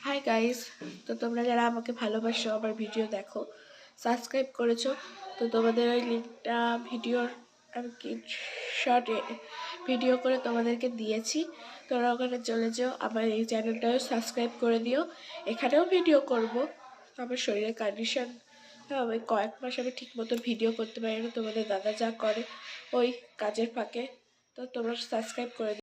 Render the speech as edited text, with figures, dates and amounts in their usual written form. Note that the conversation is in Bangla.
হাই গাইস, তো তোমরা যারা আমাকে ভালোবাসো, আমার ভিডিও দেখো, সাবস্ক্রাইব করেছো, তো তোমাদের ওই লিঙ্কটা ভিডিওর আমি কি শর্টে ভিডিও করে তোমাদেরকে দিয়েছি। তোমরা ওখানে চলে যাও, আমার এই চ্যানেলটাও সাবস্ক্রাইব করে দিও। এখানেও ভিডিও করব, আমার শরীরের কন্ডিশন, ওই কয়েক মাস আমি ঠিক মতো ভিডিও করতে পারি না, তোমাদের দাদা যা করে ওই কাজের ফাঁকে। তো তোমরা সাবস্ক্রাইব করে দিও।